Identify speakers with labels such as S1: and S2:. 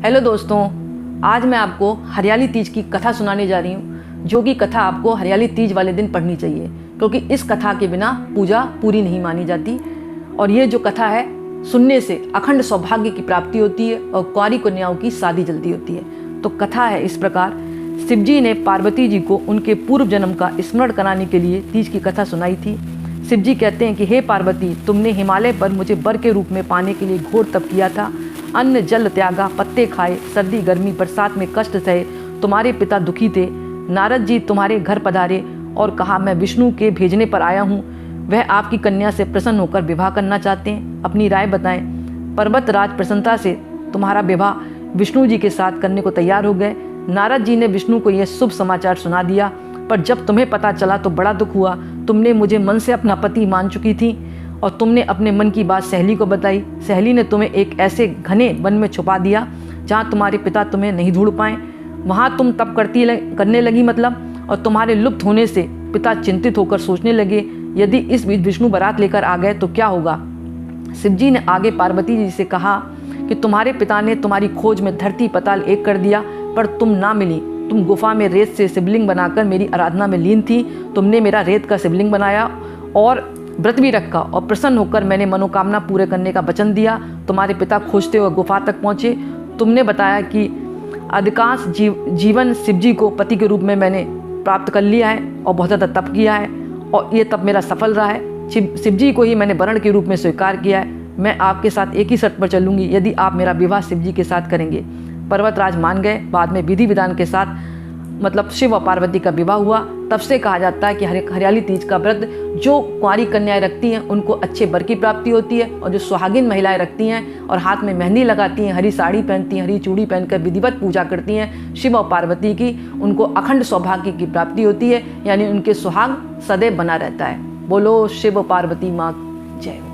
S1: Hello दोस्तों, आज मैं आपको हरियाली तीज की कथा सुनाने जा रही हूँ, जो कि कथा आपको हरियाली तीज वाले दिन पढ़नी चाहिए, क्योंकि इस कथा के बिना पूजा पूरी नहीं मानी जाती। और ये जो कथा है, सुनने से अखंड सौभाग्य की प्राप्ति होती है और कुंवारी कन्याओं की शादी जल्दी होती है। तो कथा है इस प्रकार। शिवजी ने पार्वती जी को उनके पूर्व जन्म का स्मरण कराने के लिए तीज की कथा सुनाई थी। शिवजी कहते हैं कि हे पार्वती, तुमने हिमालय पर मुझे वर के रूप में पाने के लिए घोर तप किया था। अन्न जल त्यागा, पत्ते खाए, सर्दी गर्मी बरसात में कष्ट सहे। तुम्हारे पिता दुखी थे। नारद जी तुम्हारे घर पधारे और कहा, मैं विष्णु के भेजने पर आया हूँ। वह आपकी कन्या से प्रसन्न होकर विवाह करना चाहते हैं, अपनी राय बताएं। पर्वतराज प्रसन्नता से तुम्हारा विवाह विष्णु जी के साथ करने को तैयार हो गए। नारद जी ने विष्णु को यह शुभ समाचार सुना दिया, पर जब तुम्हें पता चला तो बड़ा दुख हुआ। तुमने मुझे मन से अपना पति मान चुकी थी और तुमने अपने मन की बात सहेली को बताई। सहेली ने तुम्हें एक ऐसे घने वन में छुपा दिया जहाँ तुम्हारे पिता तुम्हें नहीं ढूंढ पाए। वहाँ तुम तप करने लगी और तुम्हारे लुप्त होने से पिता चिंतित होकर सोचने लगे, यदि इस बीच विष्णु बारात लेकर आ गए तो क्या होगा। शिवजी ने आगे पार्वती जी से कहा कि तुम्हारे पिता ने तुम्हारी खोज में धरती पताल एक कर दिया, पर तुम ना मिली। तुम गुफा में रेत से शिवलिंग बनाकर मेरी आराधना में लीन थी। तुमने मेरा रेत का शिवलिंग बनाया और व्रत भी रखा और प्रसन्न होकर मैंने मनोकामना पूरे करने का वचन दिया। तुम्हारे पिता खोजते हुए गुफा तक पहुँचे। तुमने बताया कि अधिकांश जीवन शिवजी को पति के रूप में मैंने प्राप्त कर लिया है और बहुत ज़्यादा तप किया है और ये तप मेरा सफल रहा है। शिवजी को ही मैंने वरण के रूप में स्वीकार किया है। मैं आपके साथ एक ही शर्त पर चलूँगी, यदि आप मेरा विवाह शिवजी के साथ करेंगे। पर्वतराज मान गए। बाद में विधि विधान के साथ मतलब शिव और पार्वती का विवाह हुआ। तब से कहा जाता है कि हरियाली तीज का व्रत जो कुंवारी कन्याएं रखती हैं उनको अच्छे वर की प्राप्ति होती है, और जो सुहागिन महिलाएं रखती हैं और हाथ में मेहंदी लगाती हैं, हरी साड़ी पहनती हैं, हरी चूड़ी पहनकर विधिवत पूजा करती हैं शिव और पार्वती की, उनको अखंड सौभाग्य की प्राप्ति होती है, यानी उनके सुहाग सदैव बना रहता है। बोलो शिव पार्वती माँ जय।